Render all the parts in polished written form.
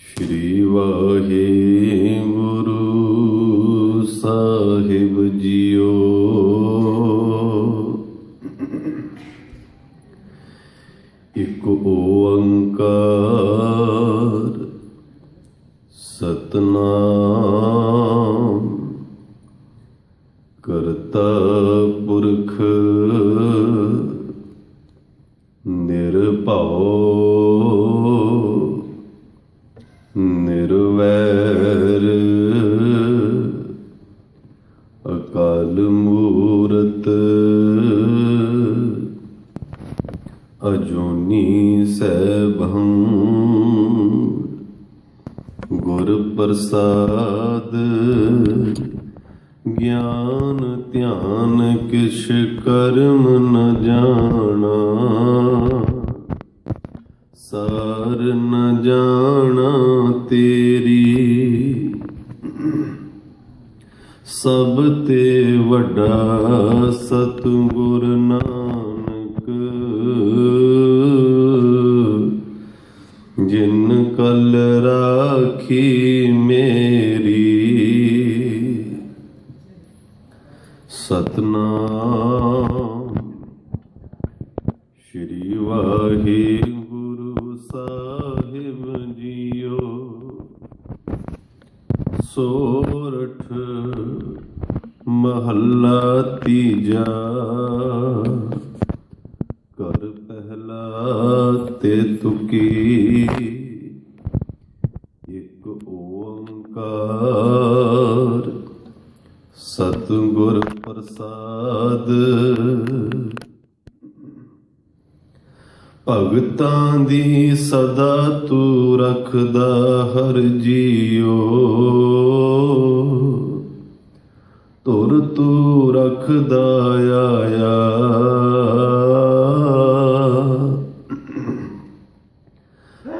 श्री वाहिगुरु साहिब जियो। एक ओंकार सतनाम करता पुरख निरभउ निर्वैर अकाल मूरत अजूनी सैभं गुर प्रसाद ज्ञान ध्यान किश कर्म न जाना सार न जाना तेरी सब ते वड्डा सतगुर नानक जिन कल राखी मेरी। सतनाम श्री वाहिगुरु साहिब जियो। सोरठ महला तीजा कर पहला ते तुकी। एक ओंकार सतगुर प्रसाद भगतां दी सदा तू रखदा हर जियो। तुर तू रखदा आया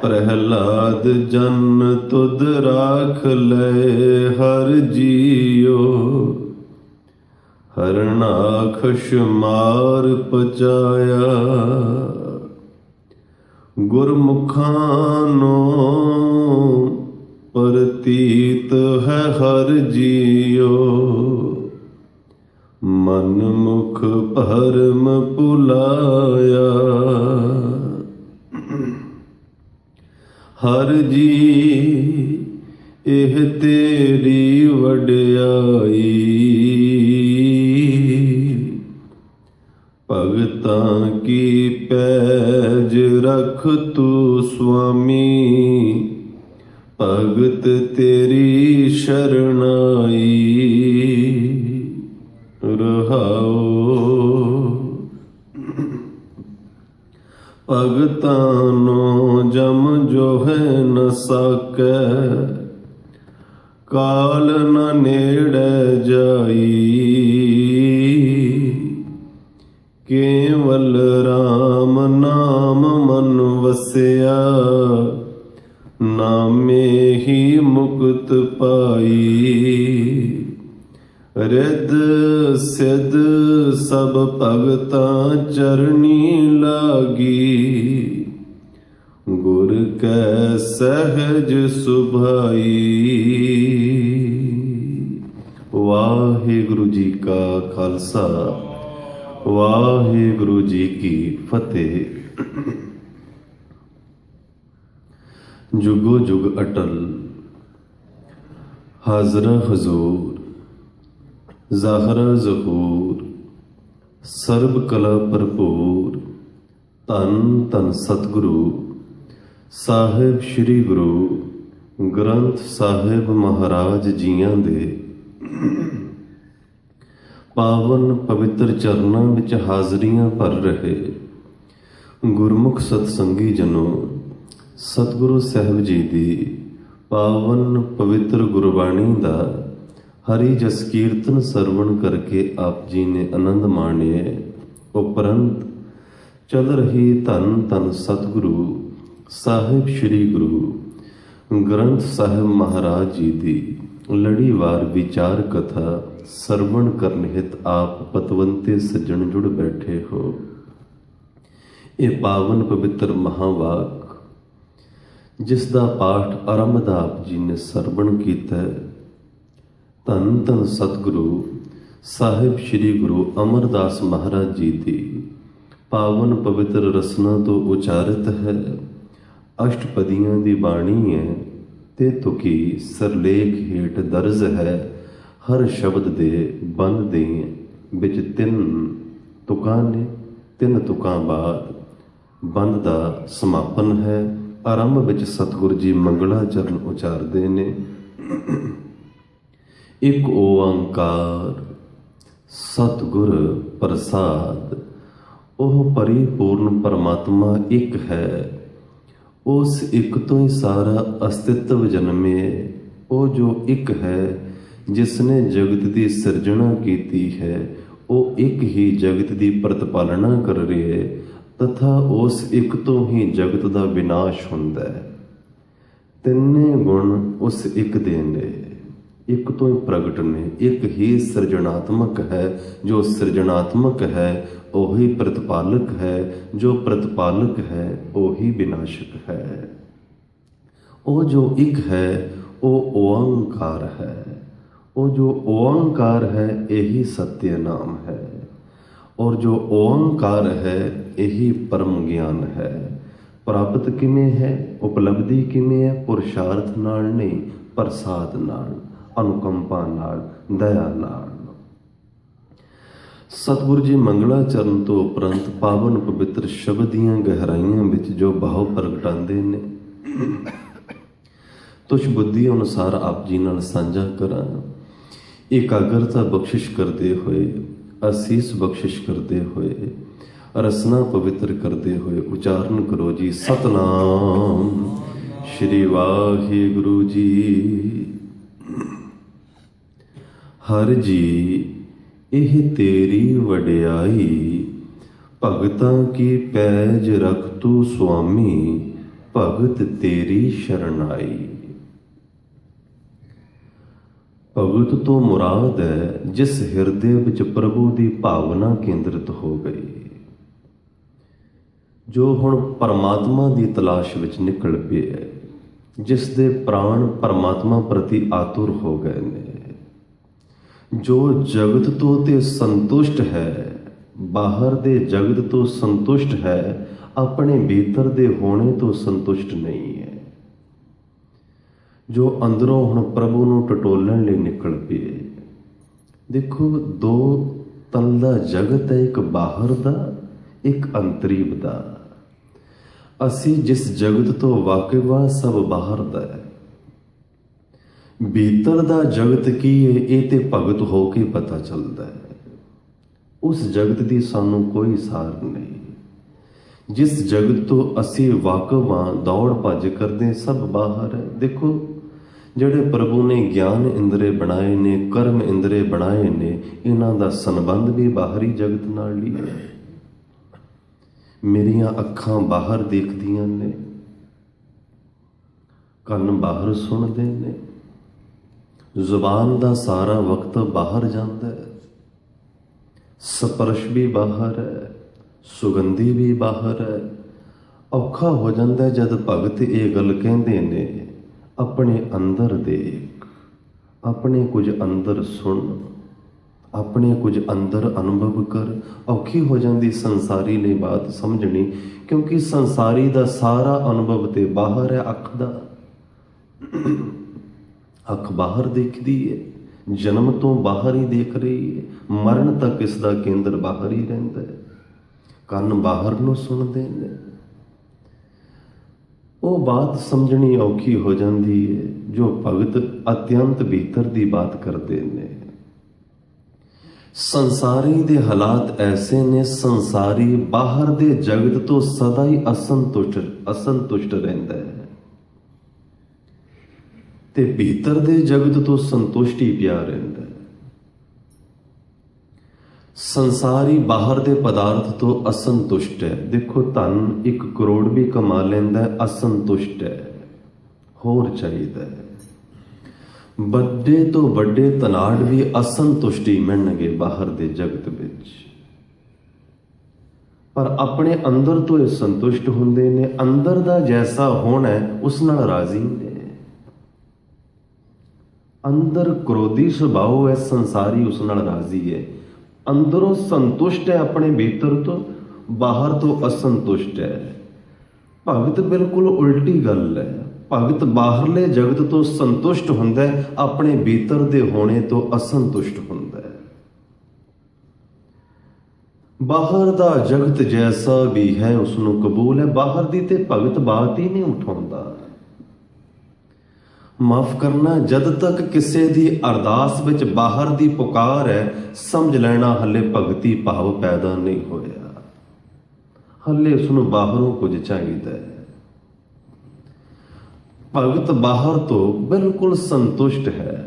प्रहलाद जन तुद राख ले हर जियो। हरणाखश मार पचाया गुरमुखानो प्रतीत है हर जियो। मन मुख भरम भुलाया हर जी एह तेरी वड्याई। भगतां की पैज रख तू स्वामी भगत तेरी शरणाई। रहाओ भगतानो जम जो है न साकै काल न नेड़े जाई। केवल राम नाम मन वसिया नामे ही मुक्त पाई। रिद सिद्ध सब भगतां चरनी लागी गुर कै सहज सुभाई। वाहिगुरु जी का खालसा वाहिगुरु जी की फतेह। जुगो जुग अटल हाजरा हजूर ज़ाहरा ज़हूर सर्ब कला भरपूर धन धन सतगुरु साहिब श्री गुरु ग्रंथ साहिब महाराज जियां दे पावन पवित्र चरनां विच हाज़रियां भर रहे गुरमुख सतसंगी जनों। सतगुरु साहिब जी दी पावन पवित्र गुरबाणी दा हरि जस कीर्तन सरवण करके आप जी ने आनंद माणे। उपरंत चल रही धन धन सतगुरु साहिब श्री गुरु ग्रंथ साहिब महाराज जी दी लड़ीवार विचार कथा सरवण करन हित आप पतवंते सज्जन जुड़ बैठे हो। ਇਹ ਪਾਵਨ ਪਵਿੱਤਰ ਮਹਾਵਾਕ ਜਿਸ ਦਾ ਪਾਠ ਆਰੰਭ ਦਾ ਆਪ ਜੀ ਨੇ ਸਰਵਣ ਕੀਤਾ ਹੈ, ਧੰਨ ਧੰਨ ਸਤਿਗੁਰੂ ਸਾਹਿਬ ਸ੍ਰੀ ਗੁਰੂ ਅਮਰਦਾਸ ਮਹਾਰਾਜ ਜੀ ਦੀ ਪਾਵਨ ਪਵਿੱਤਰ ਰਸਨਾ ਤੋਂ ਉਚਾਰਿਤ ਹੈ। ਅਸ਼ਟਪਦੀਆਂ ਦੀ ਬਾਣੀ ਹੈ ਤੇ ਤੁਕੀ ਸਰਲੇਖ ਹੇਠ ਦਰਜ ਹੈ। ਹਰ ਸ਼ਬਦ ਦੇ ਬੰਦ ਦੇ ਵਿੱਚ 3 ਤੁਕਾਂ ਨੇ, 3 ਤੁਕਾਂ ਬਾਅਦ ਬੰਦ ਦਾ ਸਮਾਪਨ ਹੈ। ਆਰੰਭ ਵਿੱਚ ਸਤਿਗੁਰੂ ਜੀ ਮੰਗਲਾ ਚਰਨ ਉਚਾਰਦੇ ਨੇ। ਇੱਕ ਓੰਕਾਰ ਸਤਿਗੁਰ ਪ੍ਰਸਾਦ। ਉਹ ਪਰਿਪੂਰਨ ਪਰਮਾਤਮਾ ਇੱਕ ਹੈ। ਉਸ ਇੱਕ ਤੋਂ ਹੀ ਸਾਰਾ ਅਸਤਿਤਵ ਜਨਮੇ। ਉਹ ਜੋ ਇੱਕ ਹੈ ਜਿਸ ਨੇ ਜਗਤ ਦੀ ਸਿਰਜਣਾ ਕੀਤੀ ਹੈ, ਉਹ ਇੱਕ ਹੀ ਜਗਤ ਦੀ ਪ੍ਰਤਪਾਲਣਾ ਕਰ ਰਿਹਾ ਹੈ ਤਥਾ ਉਸ ਇੱਕ ਤੋਂ ਹੀ ਜਗਤ ਦਾ ਵਿਨਾਸ਼ ਹੁੰਦਾ ਹੈ। ਤਿੰਨੇ ਗੁਣ ਉਸ ਇੱਕ ਦੇ ਨੇ, ਇੱਕ ਤੋਂ ਹੀ ਪ੍ਰਗਟ ਨੇ। ਇੱਕ ਹੀ ਸਿਰਜਣਾਤਮਕ ਹੈ। ਜੋ ਸਿਰਜਣਾਤਮਕ ਹੈ ਉਹੀ ਪ੍ਰਤਪਾਲਕ ਹੈ। ਜੋ ਪ੍ਰਤਪਾਲਕ ਹੈ ਉਹੀ ਵਿਨਾਸ਼ਕ ਹੈ। ਉਹ ਜੋ ਇੱਕ ਹੈ ਉਹ ਓੰਕਾਰ ਹੈ। ਉਹ ਜੋ ਓੰਕਾਰ ਹੈ ਇਹੀ ਸਤਿ ਨਾਮ ਹੈ। ਔਰ ਜੋ ਓੰਕਾਰ ਹੈ ਇਹੀ ਪਰਮ ਗਿਆਨ ਹੈ। ਪ੍ਰਾਪਤ ਕਿਵੇਂ ਹੈ, ਉਪਲਬਧੀ ਕਿਵੇਂ ਹੈ? ਪੁਰਸ਼ਾਰਥ ਨਾਲ ਨਹੀਂ, ਪ੍ਰਸਾਦ ਨਾਲ, ਅਨੁਕੰਪਾ ਨਾਲ, ਦਇਆ ਨਾਲ। ਸਤਿਗੁਰੂ ਜੀ ਮੰਗਲਾ ਚਰਨ ਤੋਂ ਉਪਰੰਤ ਪਾਵਨ ਪਵਿੱਤਰ ਸ਼ਬਦ ਦੀਆਂ ਗਹਿਰਾਈਆਂ ਵਿੱਚ ਜੋ ਭਾਵ ਪ੍ਰਗਟਾਉਂਦੇ ਨੇ, ਤੁਛ ਬੁੱਧੀ ਅਨੁਸਾਰ ਆਪ ਜੀ ਨਾਲ ਸਾਂਝਾ ਕਰਾਂ। ਇਕਾਗਰਤਾ ਬਖਸ਼ਿਸ਼ ਕਰਦੇ ਹੋਏ, ਅਸੀਸ ਬਖਸ਼ਿਸ਼ ਕਰਦੇ ਹੋਏ, ਰਸਨਾ ਪਵਿੱਤਰ ਕਰਦੇ ਹੋਏ ਉਚਾਰਨ ਕਰੋ ਜੀ। ਸਤਨਾਮ ਸ਼੍ਰੀ ਵਾਹਿਗੁਰੂ ਜੀ। ਹਰ ਜੀ ਇਹ ਤੇਰੀ ਵਡਿਆਈ, ਭਗਤਾਂ ਕੀ ਪੈਜ ਰਖ ਤੂੰ ਸੁਆਮੀ, ਭਗਤ ਤੇਰੀ ਸ਼ਰਨਾਈ। ਭਗਤ ਤੋਂ ਮੁਰਾਦ ਹੈ ਜਿਸ ਹਿਰਦੇ ਵਿੱਚ ਪ੍ਰਭੂ ਦੀ ਭਾਵਨਾ ਕੇਂਦਰਿਤ ਹੋ ਗਈ, ਜੋ ਹੁਣ ਪਰਮਾਤਮਾ ਦੀ ਤਲਾਸ਼ ਵਿੱਚ ਨਿਕਲ ਪਿਆ, ਜਿਸ ਦੇ ਪ੍ਰਾਣ ਪਰਮਾਤਮਾ ਪ੍ਰਤੀ ਆਤੁਰ ਹੋ ਗਏ ਨੇ, ਜੋ ਜਗਤ ਤੋਂ ਤੇ ਸੰਤੁਸ਼ਟ ਹੈ, ਬਾਹਰ ਦੇ ਜਗਤ ਤੋਂ ਸੰਤੁਸ਼ਟ ਹੈ, ਆਪਣੇ ਭੀਤਰ ਦੇ ਹੋਣੇ ਤੋਂ ਸੰਤੁਸ਼ਟ ਨਹੀਂ ਹੈ, ਜੋ ਅੰਦਰੋਂ ਹੁਣ ਪ੍ਰਭੂ ਨੂੰ ਟਟੋਲਣ ਲਈ ਨਿਕਲ ਪਏ। ਦੇਖੋ, 2 ਤਲ ਦਾ ਜਗਤ ਹੈ, ਇੱਕ ਬਾਹਰ ਦਾ, ਇੱਕ ਅੰਤਰੀਵ ਦਾ। ਅਸੀਂ ਜਿਸ ਜਗਤ ਤੋਂ ਵਾਕਿਫ ਹਾਂ ਸਭ ਬਾਹਰ ਦਾ ਹੈ। ਭੀਤਰ ਦਾ ਜਗਤ ਕੀ ਹੈ ਇਹ ਤੇ ਭਗਤ ਹੋ ਕੇ ਪਤਾ ਚੱਲਦਾ ਹੈ। ਉਸ ਜਗਤ ਦੀ ਸਾਨੂੰ ਕੋਈ ਸਾਰ ਨਹੀਂ। ਜਿਸ ਜਗਤ ਤੋਂ ਅਸੀਂ ਵਾਕਿਫ ਹਾਂ, ਦੌੜ ਭੱਜ ਕਰਦੇ, ਸਭ ਬਾਹਰ ਹੈ। ਦੇਖੋ, ਜਿਹੜੇ ਪ੍ਰਭੂ ਨੇ ਗਿਆਨ ਇੰਦਰੇ ਬਣਾਏ ਨੇ, ਕਰਮ ਇੰਦਰੇ ਬਣਾਏ ਨੇ, ਇਹਨਾਂ ਦਾ ਸੰਬੰਧ ਵੀ ਬਾਹਰੀ ਜਗਤ ਨਾਲ ਹੀ ਹੈ। ਮੇਰੀਆਂ ਅੱਖਾਂ ਬਾਹਰ ਦੇਖਦੀਆਂ ਨੇ, ਕੰਨ ਬਾਹਰ ਸੁਣਦੇ ਨੇ, ਜ਼ੁਬਾਨ ਦਾ ਸਾਰਾ ਵਕਤ ਬਾਹਰ ਜਾਂਦਾ ਹੈ, ਸਪਰਸ਼ ਵੀ ਬਾਹਰ ਹੈ, ਸੁਗੰਧੀ ਵੀ ਬਾਹਰ ਹੈ। ਔਖਾ ਹੋ ਜਾਂਦਾ ਜਦ ਭਗਤ ਇਹ ਗੱਲ ਕਹਿੰਦੇ ਨੇ, ਆਪਣੇ ਅੰਦਰ ਦੇਖ, ਆਪਣੇ ਕੁਝ ਅੰਦਰ ਸੁਣ, ਆਪਣੇ ਕੁਝ ਅੰਦਰ ਅਨੁਭਵ ਕਰ। ਔਖੀ ਹੋ ਜਾਂਦੀ ਸੰਸਾਰੀ ਲਈ ਬਾਤ ਸਮਝਣੀ, ਕਿਉਂਕਿ ਸੰਸਾਰੀ ਦਾ ਸਾਰਾ ਅਨੁਭਵ ਤੇ ਬਾਹਰ ਹੈ। ਅੱਖ ਦਾ, ਅੱਖ ਬਾਹਰ ਦੇਖਦੀ ਹੈ, ਜਨਮ ਤੋਂ ਬਾਹਰ ਹੀ ਦੇਖ ਰਹੀ ਹੈ, ਮਰਨ ਤੱਕ ਇਸ ਦਾ ਕੇਂਦਰ ਬਾਹਰ ਹੀ ਰਹਿੰਦਾ ਹੈ। ਕੰਨ ਬਾਹਰ ਨੂੰ ਸੁਣਦੇ ਨੇ। ਉਹ ਬਾਤ ਸਮਝਣੀ ਔਖੀ ਹੋ ਜਾਂਦੀ ਹੈ ਜੋ ਭਗਤ ਅਤਿਅੰਤ ਭੀਤਰ ਦੀ ਬਾਤ ਕਰਦੇ ਨੇ। ਸੰਸਾਰੀ ਦੇ ਹਾਲਾਤ ਐਸੇ ਨੇ, ਸੰਸਾਰੀ ਬਾਹਰ ਦੇ ਜਗਤ ਤੋਂ ਸਦਾ ਹੀ ਅਸੰਤੁਸ਼ਟ ਰਹਿੰਦਾ ਹੈ ਤੇ ਭੀਤਰ ਦੇ ਜਗਤ ਤੋਂ ਸੰਤੁਸ਼ਟੀ ਪਿਆ ਰਹਿੰਦਾ ਹੈ। ਸੰਸਾਰੀ ਬਾਹਰ ਦੇ ਪਦਾਰਥ ਤੋਂ ਅਸੰਤੁਸ਼ਟ ਹੈ। ਦੇਖੋ, ਧਨ 1 ਕਰੋੜ ਵੀ ਕਮਾ ਲੈਂਦਾ ਹੈ, ਅਸੰਤੁਸ਼ਟ ਹੈ, ਹੋਰ ਚਾਹੀਦਾ ਹੈ। ਵੱਡੇ ਤੋਂ ਵੱਡੇ ਧਨਾਢ ਵੀ ਅਸੰਤੁਸ਼ਟੀ ਮੰਨਣਗੇ ਬਾਹਰ ਦੇ ਜਗਤ ਵਿੱਚ। ਪਰ ਆਪਣੇ ਅੰਦਰ ਤੋਂ ਇਹ ਸੰਤੁਸ਼ਟ ਹੁੰਦੇ ਨੇ, ਅੰਦਰ ਦਾ ਜੈਸਾ ਹੋਣਾ ਹੈ ਉਸ ਨਾਲ ਰਾਜ਼ੀ ਨੇ। ਅੰਦਰ ਕ੍ਰੋਧੀ ਸੁਭਾਅ ਹੈ, ਸੰਸਾਰੀ ਉਸ ਨਾਲ ਰਾਜ਼ੀ ਹੈ। ਅੰਦਰੋਂ ਸੰਤੁਸ਼ਟ ਹੈ ਆਪਣੇ ਭੀਤਰ ਤੋਂ, ਬਾਹਰ ਤੋਂ ਅਸੰਤੁਸ਼ਟ ਹੈ। ਭਗਤ ਬਿਲਕੁਲ ਉਲਟੀ ਗੱਲ ਹੈ। ਭਗਤ ਬਾਹਰਲੇ ਜਗਤ ਤੋਂ ਸੰਤੁਸ਼ਟ ਹੁੰਦਾ ਹੈ, ਆਪਣੇ ਭੀਤਰ ਦੇ ਹੋਣੇ ਤੋਂ ਅਸੰਤੁਸ਼ਟ ਹੁੰਦਾ ਹੈ। ਬਾਹਰ ਦਾ ਜਗਤ ਜੈਸਾ ਵੀ ਹੈ ਉਸ ਨੂੰ ਕਬੂਲ ਹੈ, ਬਾਹਰ ਦੀ ਤੇ ਭਗਤ ਬਾਤ ਹੀ ਨਹੀਂ ਉਠਾਉਂਦਾ। ਮਾਫ ਕਰਨਾ, ਜਦ ਤੱਕ ਕਿਸੇ ਦੀ ਅਰਦਾਸ ਵਿੱਚ ਬਾਹਰ ਦੀ ਪੁਕਾਰ ਹੈ, ਸਮਝ ਲੈਣਾ ਹਲੇ ਭਗਤੀ ਭਾਵ ਪੈਦਾ ਨਹੀਂ ਹੋਇਆ, ਹਲੇ ਉਸ ਨੂੰ ਬਾਹਰੋਂ ਕੁਝ ਚਾਹੀਦਾ ਹੈ। ਭਗਤ ਬਾਹਰ ਤੋਂ ਬਿਲਕੁਲ ਸੰਤੁਸ਼ਟ ਹੈ,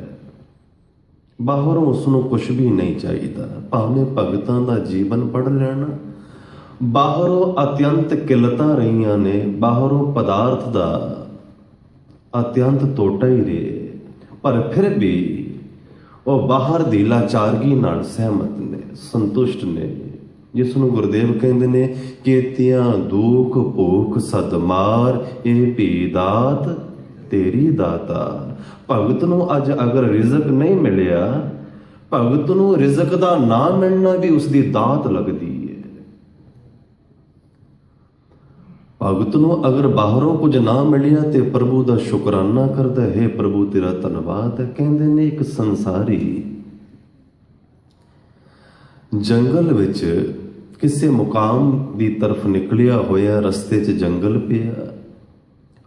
ਬਾਹਰੋਂ ਉਸ ਨੂੰ ਕੁਝ ਵੀ ਨਹੀਂ ਚਾਹੀਦਾ। ਭਾਵੇਂ ਭਗਤਾਂ ਦਾ ਜੀਵਨ ਪੜ੍ਹ ਲੈਣਾ, ਬਾਹਰੋਂ ਅਤਿਅੰਤ ਕਿੱਲਤਾਂ ਰਹੀਆਂ ਨੇ, ਬਾਹਰੋਂ ਪਦਾਰਥ ਦਾ ਅਤਿਅੰਤ ਟੋਟਾ ਹੀ ਰਹੇ, ਪਰ ਫਿਰ ਵੀ ਉਹ ਬਾਹਰ ਦੀ ਲਾਚਾਰਗੀ ਨਾਲ ਸਹਿਮਤ ਨੇ, ਸੰਤੁਸ਼ਟ ਨੇ। ਜਿਸ ਨੂੰ ਗੁਰਦੇਵ ਕਹਿੰਦੇ ਨੇ, ਕੀਤਿਆਂ ਦੁੱਖ ਭੂਖ ਸਦਮਾਰ, ਇਹ ਭੀ ਦਾਤ ਤੇਰੀ ਦਾਤਾ। ਭਗਤ ਨੂੰ ਅੱਜ ਅਗਰ ਰਿਜ਼ਕ ਨਹੀਂ ਮਿਲਿਆ, ਭਗਤ ਨੂੰ ਰਿਜ਼ਕ ਦਾ ਨਾ ਮਿਲਣਾ ਵੀ ਉਸ ਦੀ ਦਾਤ ਲੱਗਦੀ ਹੈ। ਭਗਤ ਨੂੰ ਅਗਰ ਬਾਹਰੋਂ ਕੁਝ ਨਾ ਮਿਲਿਆ ਤੇ ਪ੍ਰਭੂ ਦਾ ਸ਼ੁਕਰਾਨਾ ਕਰਦਾ ਹੈ, ਪ੍ਰਭੂ ਤੇਰਾ ਧੰਨਵਾਦ ਹੈ। ਕਹਿੰਦੇ ਨੇ ਇੱਕ ਸੰਸਾਰੀ ਜੰਗਲ ਵਿੱਚ ਕਿਸੇ ਮੁਕਾਮ ਦੀ ਤਰਫ ਨਿਕਲਿਆ ਹੋਇਆ, ਰਸਤੇ 'ਚ ਜੰਗਲ ਪਿਆ,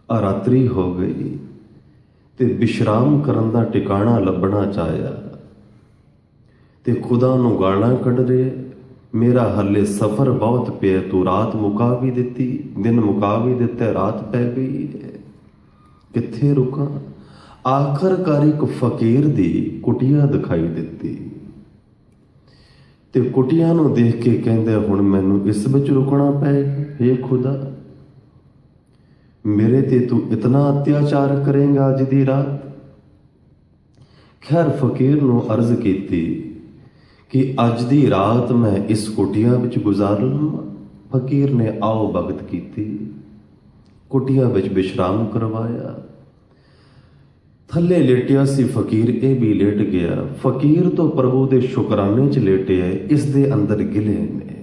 ਰਾਤਰੀ ਹੋ ਗਈ ਤੇ ਵਿਸ਼ਰਾਮ ਕਰਨ ਦਾ ਟਿਕਾਣਾ ਲੱਭਣਾ ਚਾਹਿਆ ਤੇ ਖੁਦਾ ਨੂੰ ਗਾਲਾਂ ਕੱਢ ਰਿਹਾ, ਮੇਰਾ ਹੱਲੇ ਸਫ਼ਰ ਬਹੁਤ ਪਿਆ, ਤੂੰ ਰਾਤ ਮੁਕਾ ਵੀ ਦਿੱਤੀ, ਦਿਨ ਮੁਕਾ ਵੀ ਦਿੱਤਾ, ਰਾਤ ਪੈ ਗਈ ਹੈ, ਕਿੱਥੇ ਰੁਕਾਂ। ਆਖਰਕਾਰ ਇੱਕ ਫਕੀਰ ਦੀ ਕੁਟੀਆ ਦਿਖਾਈ ਦਿੱਤੀ ਤੇ ਕੁਟੀਆ ਨੂੰ ਦੇਖ ਕੇ ਕਹਿੰਦੇ, ਹੁਣ ਮੈਨੂੰ ਇਸ ਵਿੱਚ ਰੁਕਣਾ ਪਏਗਾ। ਹੇ ਖੁਦਾ, ਮੇਰੇ ਤੇ ਤੂੰ ਇਤਨਾ ਅਤਿਆਚਾਰ ਕਰੇਂਗਾ ਅੱਜ ਦੀ ਰਾਤ। ਖੈਰ ਫਕੀਰ ਨੂੰ ਅਰਜ਼ ਕੀਤੀ ਕਿ ਅੱਜ ਦੀ ਰਾਤ ਮੈਂ ਇਸ ਕੁਟੀਆ ਵਿੱਚ ਗੁਜ਼ਾਰ ਲਵਾਂ। ਫਕੀਰ ਨੇ ਆਓ ਭਗਤ ਕੀਤੀ, ਕੁਟੀਆ ਵਿੱਚ ਵਿਸ਼ਰਾਮ ਕਰਵਾਇਆ। ਥੱਲੇ ਲੇਟਿਆ ਸੀ ਫਕੀਰ, ਇਹ ਵੀ ਲੇਟ ਗਿਆ। ਫਕੀਰ ਤੋਂ ਪ੍ਰਭੂ ਦੇ ਸ਼ੁਕਰਾਨੇ 'ਚ ਲੇਟਿਆ, ਇਸ ਦੇ ਅੰਦਰ ਗਿਲੇ ਨੇ,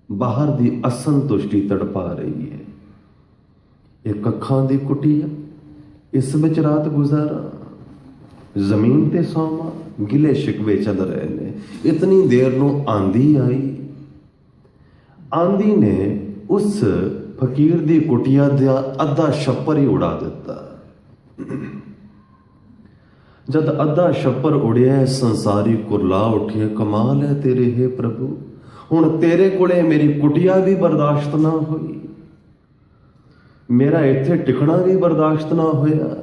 ਬਾਹਰ ਦੀ ਅਸੰਤੁਸ਼ਟੀ ਤੜਪਾ ਰਹੀ ਹੈ। ਇਹ ਅੱਖਾਂ ਦੀ ਕੁਟੀਆ, ਇਸ ਵਿੱਚ ਰਾਤ ਗੁਜ਼ਾਰਾ, ਜ਼ਮੀਨ ਤੇ ਸੌਵਾਂ, ਗਿਲੇ ਸ਼ਿਕਵੇ ਚੱਲ ਰਹੇ ਨੇ। ਇਤਨੀ ਦੇਰ ਨੂੰ ਆਂधी ਆਈ। ਆਂधी ਨੇ ਉਸ ਫਕੀਰ ਦੀ ਕੁਟੀਆ ਦਾ ਅੱਧਾ ਛੱਪਰ ਹੀ ਉਡਾ ਦਿੱਤਾ। ਜਦ ਅੱਧਾ ਛੱਪਰ ਉੜਿਆ, ਸੰਸਾਰੀ ਕੁਰਲਾ ਉੱਠਿਆ, ਕਮਾਲ ਹੈ ਤੇਰੇ ਹੈ ਪ੍ਰਭੂ, ਹੁਣ ਤੇਰੇ ਕੋਲੇ ਮੇਰੀ ਕੁਟੀਆ ਵੀ ਬਰਦਾਸ਼ਤ ਨਾ ਹੋਈ, ਮੇਰਾ ਇੱਥੇ ਟਿਕਣਾ ਵੀ ਬਰਦਾਸ਼ਤ ਨਾ ਹੋਇਆ,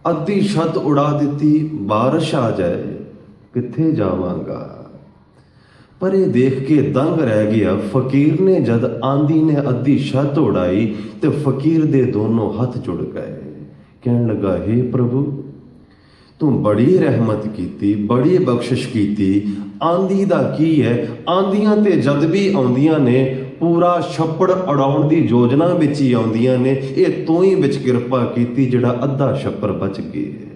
ਅੱਧੀ ਛੱਤ ਉਡਾ ਦਿੱਤੀ, ਬਾਰਿਸ਼ ਆ ਜਾਏ ਕਿੱਥੇ ਜਾਵਾਂਗਾ। ਪਰ ਇਹ ਦੇਖ ਕੇ ਦੰਗ ਰਹਿ ਗਿਆ। ਫਕੀਰ ਨੇ ਜਦ ਆਂधी ਨੇ ਅੱਧੀ ਛੱਤ ਉਡਾਈ ਤੇ ਫਕੀਰ ਦੇ ਦੋਨੋਂ ਹੱਥ ਜੁੜ ਗਏ। ਕਹਿਣ ਲੱਗਾ, ਹੇ ਪ੍ਰਭੂ, ਤੂੰ ਬੜੀ ਰਹਿਮਤ ਕੀਤੀ, ਬੜੀ ਬਖਸ਼ਿਸ਼ ਕੀਤੀ। ਆਂधी ਦਾ ਕੀ ਹੈ, ਆਂਧੀਆਂ ਤੇ ਜਦ ਵੀ ਆਉਂਦੀਆਂ ਨੇ ਪੂਰਾ ਛੱਪੜ ਉਡਾਉਣ ਦੀ ਯੋਜਨਾ ਵਿੱਚ ਹੀ ਆਉਂਦੀਆਂ ਨੇ। ਇਹ ਤੂੰ ਹੀ ਵਿੱਚ ਕਿਰਪਾ ਕੀਤੀ ਜਿਹੜਾ ਅੱਧਾ ਛੱਪਰ ਬਚ ਗਿਆ,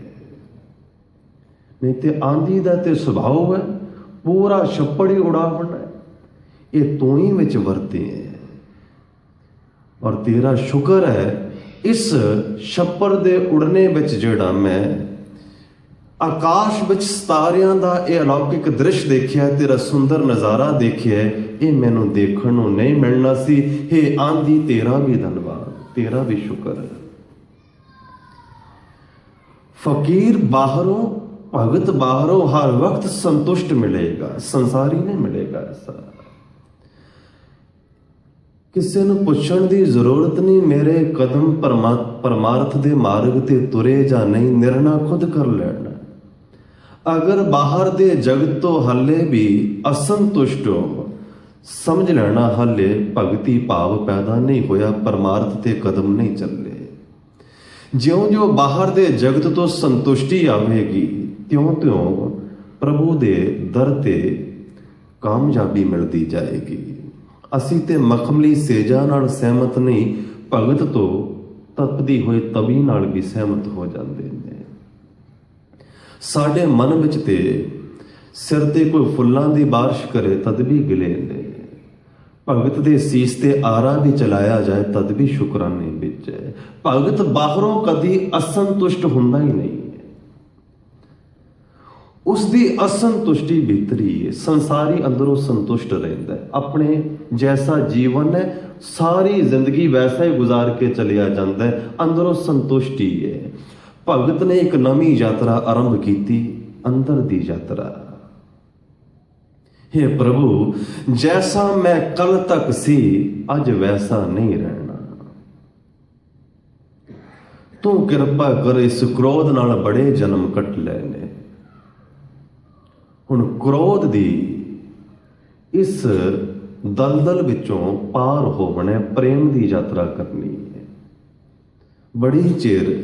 ਨਹੀਂ ਤੇ ਆਂधी ਦਾ ਤੇ ਸੁਭਾਅ ਹੈ ਪੂਰਾ ਛੱਪੜ ਹੀ ਉਡਾਉਣਾ। ਇਹ ਤੂੰ ਹੀ ਵਿੱਚ ਵਰਤੇ ਹੈ ਔਰ ਤੇਰਾ ਸ਼ੁਕਰ ਹੈ ਇਸ ਛੱਪੜ ਦੇ ਉੜਨੇ ਵਿੱਚ ਜਿਹੜਾ ਮੈਂ ਆਕਾਸ਼ ਵਿੱਚ ਸਿਤਾਰਿਆਂ ਦਾ ਇਹ ਅਲੌਕਿਕ ਦ੍ਰਿਸ਼ ਦੇਖਿਆ, ਤੇਰਾ ਸੁੰਦਰ ਨਜ਼ਾਰਾ ਦੇਖਿਆ, ਇਹ ਮੈਨੂੰ ਦੇਖਣ ਨੂੰ ਨਹੀਂ ਮਿਲਣਾ ਸੀ। ਹੇ ਆਂधी, ਤੇਰਾ ਵੀ ਧੰਨਵਾਦ, ਤੇਰਾ ਵੀ ਸ਼ੁਕਰ ਹੈ। ਫਕੀਰ ਬਾਹਰੋਂ, ਭਗਤ ਬਾਹਰੋਂ ਹਰ ਵਕਤ ਸੰਤੁਸ਼ਟ ਮਿਲੇਗਾ, ਸੰਸਾਰੀ ਨਹੀਂ ਮਿਲੇਗਾ। ਐਸਾ ਕਿਸੇ ਨੂੰ ਪੁੱਛਣ ਦੀ ਜ਼ਰੂਰਤ ਨਹੀਂ, ਮੇਰੇ ਕਦਮ ਪਰਮਾਰਥ ਦੇ ਮਾਰਗ ਤੇ ਤੁਰੇ ਜਾਂ ਨਹੀਂ, ਨਿਰਣਾ ਖੁਦ ਕਰ ਲੈਣਾ। ਅਗਰ ਬਾਹਰ ਦੇ ਜਗਤ ਤੋਂ ਹੱਲੇ ਵੀ ਅਸੰਤੁਸ਼ਟ ਹੋ, ਸਮਝ ਲੈਣਾ ਹੱਲੇ ਭਗਤੀ ਭਾਵ ਪੈਦਾ ਨਹੀਂ ਹੋਇਆ, ਪਰਮਾਰਥ ਤੇ ਕਦਮ ਨਹੀਂ ਚੱਲੇ। ਜਿਉਂ-ਜਿਉਂ ਬਾਹਰ ਦੇ ਜਗਤ ਤੋਂ ਸੰਤੁਸ਼ਟੀ ਆਵੇਗੀ, ਤਿਉਂ-ਤਿਉਂ ਪ੍ਰਭੂ ਦੇ ਦਰ ਤੇ ਕਾਮਯਾਬੀ ਮਿਲਦੀ ਜਾਏਗੀ। ਅਸੀਂ ਤੇ ਮਖਮਲੀ ਸੇਜਾਂ ਨਾਲ ਸਹਿਮਤ ਨਹੀਂ, ਭਗਤ ਤੋਂ ਤਪਦੀ ਹੋਈ ਤਵੀ ਨਾਲ ਵੀ ਸਹਿਮਤ ਹੋ ਜਾਂਦੇ ਨੇ। ਸਾਡੇ ਮਨ ਵਿੱਚ ਤੇ ਸਿਰ ਤੇ ਕੋਈ ਫੁੱਲਾਂ ਦੀ ਬਾਰਿਸ਼ ਕਰੇ ਤਦ ਵੀ ਗਿਲੇ ਨੇ। ਭਗਤ ਦੇ ਸੀਸ ਤੇ ਆਰਾ ਵੀ ਚਲਾਇਆ ਜਾਏ ਤਦ ਵੀ ਸ਼ੁਕਰਾਨੇ ਵਿੱਚ ਹੈ। ਭਗਤ ਬਾਹਰੋਂ ਕਦੀ ਅਸੰਤੁਸ਼ਟ ਹੁੰਦਾ ਹੀ ਨਹੀਂ ਹੈ। ਉਸ ਦੀ ਅਸੰਤੁਸ਼ਟੀ ਭੀਤਰੀ ਹੈ। ਸੰਸਾਰੀ ਅੰਦਰੋਂ ਸੰਤੁਸ਼ਟ ਰਹਿੰਦਾ ਹੈ। ਆਪਣੇ ਜੈਸਾ ਜੀਵਨ ਹੈ ਸਾਰੀ ਜ਼ਿੰਦਗੀ ਵੈਸਾ ਹੀ ਗੁਜ਼ਾਰ ਕੇ ਚਲਿਆ ਜਾਂਦਾ ਹੈ, ਅੰਦਰੋਂ ਸੰਤੁਸ਼ਟੀ ਹੈ। ਭਗਤ ਨੇ ਇੱਕ ਨਵੀਂ ਯਾਤਰਾ ਆਰੰਭ ਕੀਤੀ, ਅੰਦਰ ਦੀ ਯਾਤਰਾ। हे ਪ੍ਰਭੂ, ਜੈਸਾ ਮੈਂ ਕੱਲ ਤੱਕ ਸੀ ਅੱਜ ਵੈਸਾ ਨਹੀਂ ਰਹਿਣਾ। ਤੂੰ ਕਿਰਪਾ ਕਰ, ਇਸ ਕ੍ਰੋਧ ਨਾਲ ਬੜੇ ਜਨਮ ਕੱਟ ਲਏ ਨੇ। ਹੁਣ ਕ੍ਰੋਧ ਦੀ ਇਸ ਦਲਦਲ ਵਿੱਚੋਂ ਪਾਰ ਹੋਵਣਾ, ਪ੍ਰੇਮ ਦੀ ਯਾਤਰਾ ਕਰਨੀ ਹੈ। ਬੜੀ ਚਿਰ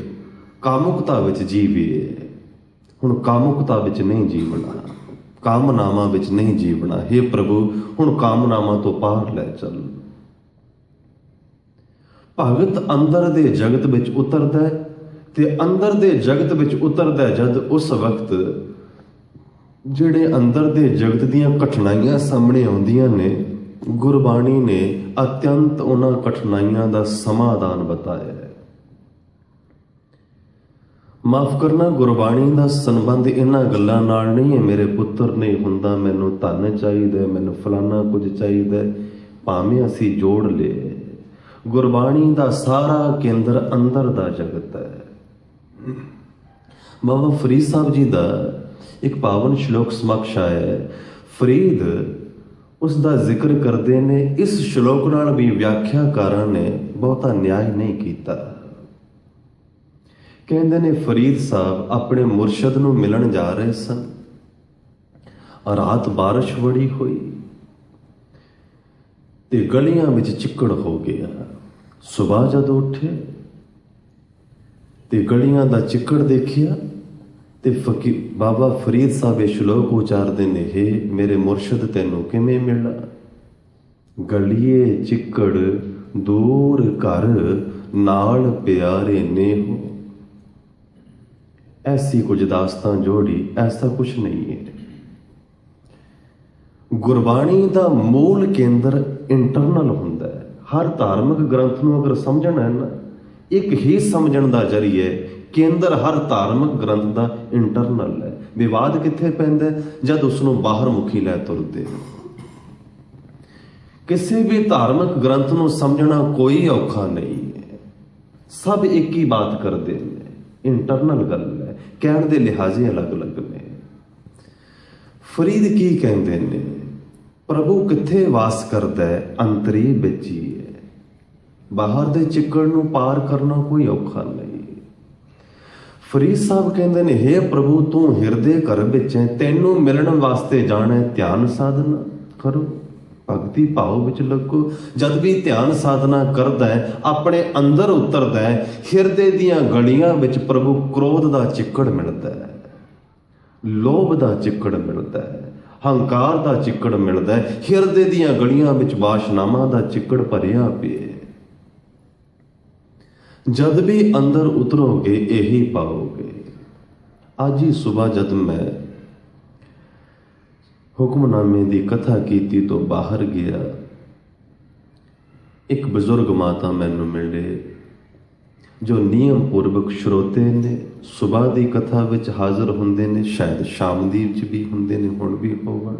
ਕਾਮੁਕਤਾ ਵਿੱਚ ਜੀਵੀਏ, ਹੁਣ ਕਾਮੁਕਤਾ ਵਿੱਚ ਨਹੀਂ ਜੀਵਣਾ, ਕਾਮਨਾਵਾਂ ਵਿੱਚ ਨਹੀਂ ਜੀਵਣਾ। हे ਪ੍ਰਭੂ, ਹੁਣ ਕਾਮਨਾਵਾਂ ਤੋਂ ਪਾਰ ਲੈ ਚੱਲ। ਭਗਤ ਅੰਦਰ ਦੇ ਜਗਤ ਵਿੱਚ ਉਤਰਦਾ ਹੈ ਤੇ ਅੰਦਰ ਦੇ ਜਗਤ ਵਿੱਚ ਉਤਰਦਾ ਜਦ ਉਸ ਵਕਤ ਜਿਹੜੇ ਅੰਦਰ ਦੇ ਜਗਤ ਦੀਆਂ ਕਠਿਨਾਈਆਂ ਸਾਹਮਣੇ ਆਉਂਦੀਆਂ ਨੇ, ਗੁਰਬਾਣੀ ਨੇ ਅਤਿਅੰਤ ਉਹਨਾਂ ਕਠਿਨਾਈਆਂ ਦਾ ਸਮਾਧਾਨ ਬਤਾਇਆ ਹੈ। ਮਾਫ ਕਰਨਾ, ਗੁਰਬਾਣੀ ਦਾ ਸੰਬੰਧ ਇਹਨਾਂ ਗੱਲਾਂ ਨਾਲ ਨਹੀਂ ਹੈ। ਮੇਰੇ ਪੁੱਤਰ ਨਹੀਂ ਹੁੰਦਾ, ਮੈਨੂੰ ਧਨ ਚਾਹੀਦਾ, ਮੈਨੂੰ ਫਲਾਨਾ ਕੁਝ ਚਾਹੀਦਾ, ਭਾਵੇਂ ਅਸੀਂ ਜੋੜ ਲਏ। ਗੁਰਬਾਣੀ ਦਾ ਸਾਰਾ ਕੇਂਦਰ ਅੰਦਰ ਦਾ ਜਗਤ ਹੈ। ਬਾਬਾ ਫਰੀਦ ਸਾਹਿਬ ਜੀ ਦਾ ਇੱਕ ਪਾਵਨ ਸ਼ਲੋਕ ਸਮਕਸ਼ ਆਇਆ ਹੈ। ਫਰੀਦ ਉਸ ਦਾ ਜ਼ਿਕਰ ਕਰਦੇ ਨੇ। ਇਸ ਸ਼ਲੋਕ ਨਾਲ ਵੀ ਵਿਆਖਿਆਕਾਰਾਂ ਨੇ ਬਹੁਤਾ ਨਿਆਂ ਨਹੀਂ ਕੀਤਾ। ਕਹਿੰਦੇ ਨੇ ਫਰੀਦ ਸਾਹਿਬ ਆਪਣੇ ਮੁਰਸ਼ਦ ਨੂੰ ਮਿਲਣ ਜਾ ਰਹੇ ਸਨ। ਰਾਤ ਬਾਰਿਸ਼ ਬੜੀ ਹੋਈ ਤੇ ਗਲੀਆਂ ਵਿੱਚ ਚਿੱਕੜ ਹੋ ਗਿਆ। ਸੁਬਾਹ ਜਦ ਉੱਠੇ ਤੇ ਗਲੀਆਂ ਦਾ ਚਿੱਕੜ ਦੇਖਿਆ ਤੇ ਬਾਬਾ ਫਰੀਦ ਸਾਹਿਬ ਇਹ ਸ਼ਲੋਕ ਉਚਾਰਦੇ ਨੇ, हे ਮੇਰੇ ਮੁਰਸ਼ਦ ਤੈਨੂੰ ਕਿਵੇਂ ਮਿਲਾਂ। ਗਲੀਏ ਚਿੱਕੜ ਦੂਰ ਘਰ ਨਾਲ ਪਿਆਰੇ ਨੇ ਹੋ। ऐसी कुछ दास्तां जोड़ी, ऐसा कुछ नहीं है। गुरबाणी ਦਾ ਮੂਲ ਕੇਂਦਰ ਇੰਟਰਨਲ ਹੁੰਦਾ ਹੈ। ਹਰ ਧਾਰਮਿਕ ਗ੍ਰੰਥ ਨੂੰ ਅਗਰ ਸਮਝਣਾ ਹੈ ਨਾ, ਇੱਕ ਹੀ ਸਮਝਣ ਦਾ ਜ਼ਰੀਆ ਕੇਂਦਰ ਹਰ ਧਾਰਮਿਕ ਗ੍ਰੰਥ ਦਾ ਇੰਟਰਨਲ ਹੈ। ਵਿਵਾਦ ਕਿੱਥੇ ਪੈਂਦਾ? ਜਦ ਉਸ ਨੂੰ ਬਾਹਰ ਮੁਖੀ ਲੈ ਤੁਰਦੇ। ਕਿਸੇ ਵੀ ਧਾਰਮਿਕ ਗ੍ਰੰਥ ਨੂੰ ਸਮਝਣਾ ਕੋਈ ਔਖਾ ਨਹੀਂ ਹੈ। ਸਭ ਇੱਕ ਹੀ ਬਾਤ ਕਰਦੇ ਨੇ, ਇੰਟਰਨਲ ਗੱਲ ਹੈ, ਕਹਿਣ ਦੇ ਲਿਹਾਜ਼ੇ ਅਲੱਗ-ਅਲੱਗ ਨੇ। ਫਰੀਦ ਕੀ ਕਹਿੰਦੇ ਨੇ? ਪ੍ਰਭੂ ਕਿੱਥੇ ਵਾਸ ਕਰਦਾ ਹੈ? ਅੰਤਰੀ ਵਿੱਚ ਹੀ ਹੈ। ਬਾਹਰ ਦੇ ਚਿੱਕੜ ਨੂੰ ਪਾਰ ਕਰਨਾ ਕੋਈ ਔਖਾ ਨਹੀਂ। ਫਰੀਦ ਸਾਹਿਬ ਕਹਿੰਦੇ ਨੇ, हे ਪ੍ਰਭੂ ਤੂੰ ਹਿਰਦੇ ਘਰ ਵਿੱਚ ਹੈ, ਤੈਨੂੰ ਮਿਲਣ ਵਾਸਤੇ ਜਾਣਾ, ਧਿਆਨ ਸਾਧਨਾ ਕਰੋ, ਭਗਤੀ ਭਾਵ ਵਿੱਚ ਲੱਗੋ। ਜਦ ਵੀ ਧਿਆਨ ਸਾਧਨਾ ਕਰਦਾ ਹੈ, ਆਪਣੇ ਅੰਦਰ ਉਤਰਦਾ ਹੈ, ਹਿਰਦੇ ਦੀਆਂ ਗਲੀਆਂ ਵਿੱਚ ਪ੍ਰਭੂ ਕ੍ਰੋਧ ਦਾ ਚਿੱਕੜ ਮਿਲਦਾ ਹੈ, ਲੋਭ ਦਾ ਚਿੱਕੜ ਮਿਲਦਾ ਹੈ, ਹੰਕਾਰ ਦਾ ਚਿੱਕੜ ਮਿਲਦਾ ਹੈ। ਹਿਰਦੇ ਦੀਆਂ ਗਲੀਆਂ ਵਿੱਚ ਵਾਸ਼ਨਾਵਾਂ ਦਾ ਚਿੱਕੜ ਭਰਿਆ ਪਿਆ। ਜਦ ਵੀ ਅੰਦਰ ਉਤਰੋਗੇ ਇਹੀ ਪਾਓਗੇ। ਅੱਜ ਹੀ ਸਵੇਰ ਜਦ ਮੈਂ ਹੁਕਮਨਾਮੇ ਦੀ ਕਥਾ ਕੀਤੀ ਤੋਂ ਬਾਹਰ ਗਿਆ, ਇੱਕ ਬਜ਼ੁਰਗ ਮਾਤਾ ਮੈਨੂੰ ਮਿਲੇ ਜੋ ਨਿਯਮ ਪੂਰਵਕ ਸ਼ਰੋਤੇ ਨੇ, ਸਵੇਰ ਦੀ ਕਥਾ ਵਿੱਚ ਹਾਜ਼ਰ ਹੁੰਦੇ ਨੇ, ਸ਼ਾਇਦ ਸ਼ਾਮ ਦੀ ਵਿੱਚ ਵੀ ਹੁੰਦੇ ਨੇ, ਹੁਣ ਵੀ ਹੋਵਣ।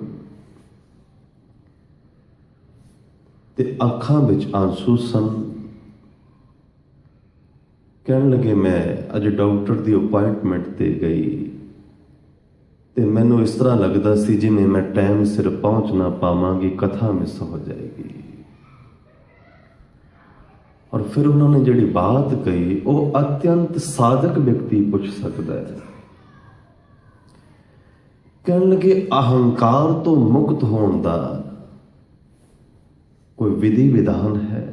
ਤੇ ਅੱਖਾਂ ਵਿੱਚ ਆਂਸੂ ਸਨ। ਕਹਿਣ ਲੱਗੇ, ਮੈਂ ਅੱਜ ਡਾਕਟਰ ਦੀ ਅਪਾਇੰਟਮੈਂਟ ਤੇ ਗਈ ਤੇ ਮੈਨੂੰ ਇਸ ਤਰ੍ਹਾਂ ਲੱਗਦਾ ਸੀ ਜਿਵੇਂ ਮੈਂ ਟਾਈਮ ਸਿਰ ਪਹੁੰਚ ਨਾ ਪਾਵਾਂਗੀ, ਕਥਾ ਮਿਸ ਹੋ ਜਾਏਗੀ। ਔਰ ਫਿਰ ਉਹਨਾਂ ਨੇ ਜਿਹੜੀ ਬਾਤ ਕਹੀ ਉਹ ਅਤਿਅੰਤ ਸਾਧਕ ਵਿਅਕਤੀ ਪੁੱਛ ਸਕਦਾ ਹੈ। ਕਹਿਣ ਲੱਗੇ, ਅਹੰਕਾਰ ਤੋਂ ਮੁਕਤ ਹੋਣ ਦਾ ਕੋਈ ਵਿਧੀ ਵਿਧਾਨ ਹੈ?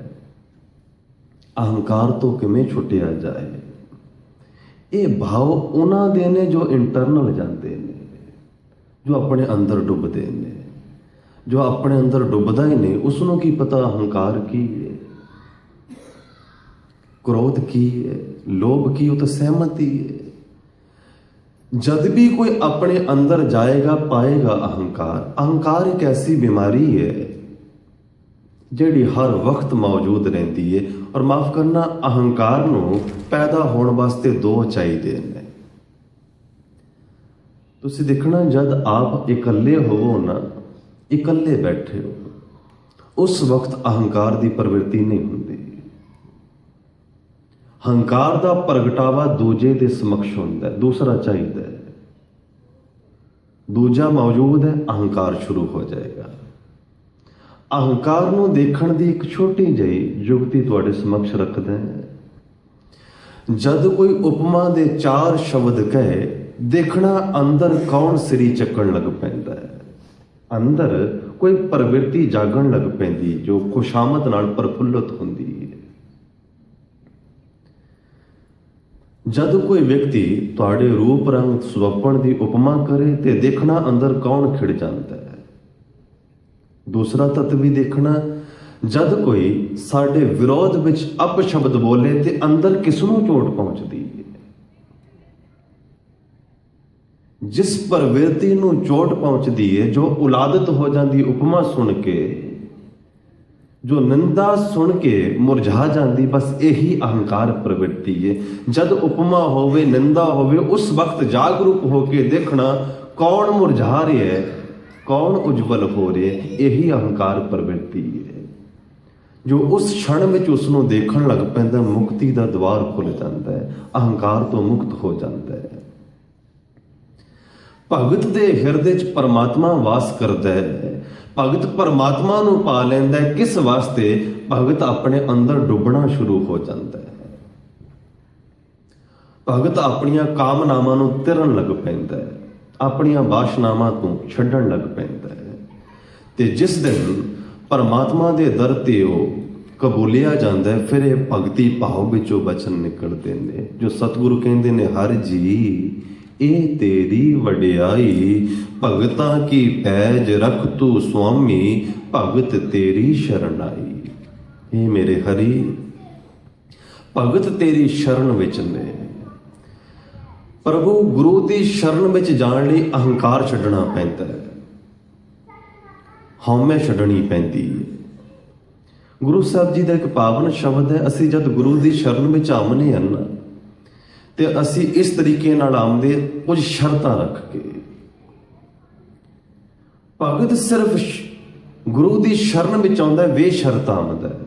ਅਹੰਕਾਰ ਤੋਂ ਕਿਵੇਂ ਛੁੱਟਿਆ ਜਾਏ? ਇਹ ਭਾਵ ਉਹਨਾਂ ਦੇ ਨੇ ਜੋ ਇੰਟਰਨਲ ਜਾਂਦੇ ਨੇ, ਜੋ ਆਪਣੇ ਅੰਦਰ ਡੁੱਬਦੇ ਨੇ। ਜੋ ਆਪਣੇ ਅੰਦਰ ਡੁੱਬਦਾ ਹੀ ਨਹੀਂ, ਉਸ ਨੂੰ ਕੀ ਪਤਾ ਅਹੰਕਾਰ ਕੀ ਹੈ, क्रोध की है, लोभ की, वो तो सहमति है। जब भी कोई अपने अंदर जाएगा पाएगा अहंकार। अहंकार एक ऐसी बीमारी है जिहड़ी हर वक्त मौजूद रहती है। और माफ करना, अहंकार नूं पैदा होने वास्ते दो चाहिए ने। तुसीं देखना, जद आप इकल्ले होवो ना, इकल्ले बैठे हो, उस वक्त अहंकार की प्रवृत्ति नहीं होंदी। हंकार का प्रगटावा दूजे के समक्ष होता है, दूसरा चाहिए, दूजा मौजूद है, अहंकार शुरू हो जाएगा। अहंकार नूं देखण दी एक छोटी जी जुगती तुहाडे समक्ष रखदा है। जद कोई उपमा दे 4 शब्द कहे, देखना अंदर कौन सिरी चक्कण लग पैंदा है। अंदर कोई प्रवृत्ति जागण लग पैंदी जो खुशामद नाल प्रफुल्लित हुंदी है। जद कोई व्यक्ति तुहाडे रूप रंग सुवपन की उपमा करे तो देखना अंदर कौन खिड़ जाता है। दूसरा तत्व भी देखना, जद कोई साडे विरोध विच अपशब्द बोले तो अंदर किसनों चोट पहुंचती है। जिस प्रवृत्ति नूं चोट पहुंचती है, जो उलादत हो जाती उपमा सुन के, जो निंदा सुन के मुरझा जाती, बस यही अहंकार प्रवृत्ति है। जद उपमा होवे, निंदा होवे, उस वक्त जागरूक होके देखना कौन मुरझा रहे है, कौन उज्जवल हो रहे है, यही अहंकार प्रवृत्ति है। जो उस क्षण में उसनों देखण लग पैंदा, मुक्ति का द्वार खुल जाता है, अहंकार तो मुक्त हो जाता है। भगत दे हिरदे च परमात्मा वास करता है। भगत परमात्मा नूं पा लैंदा है। किस वास्ते? भगत अपने अंदर डुबना शुरू हो जाता है। भगत अपनियां कामनावां नूं तिरन लग पैंदा है, अपनियां वासनावां तों छड्डण लग पैंदा है। ते जिस दिन परमात्मा दे दर ते ओह कबूलिया जाता है, फिर ये भगती भाव विचों वचन निकलते हैं जो सतगुरु कहते हैं, हर जी ए तेरी वडियाई, भगतां की पैज रख तू स्वामी, भगत तेरी शरण आई। हे मेरे हरि, भगत तेरी शरण विच ने। प्रभु गुरु की शरण विच जाण लई अहंकार छड्डना पैंदा है, हौमे छड्डनी पैंदी है। गुरु साहब जी का एक पावन शब्द है, असीं जद गुरु की शरण विच आउंदे हन ना, ते असी इस तरीके नाल आउंदे कुछ शर्तां रख के। भगत सिर्फ गुरु की शरण में आउंदा है, वे शर्त आउंदा है।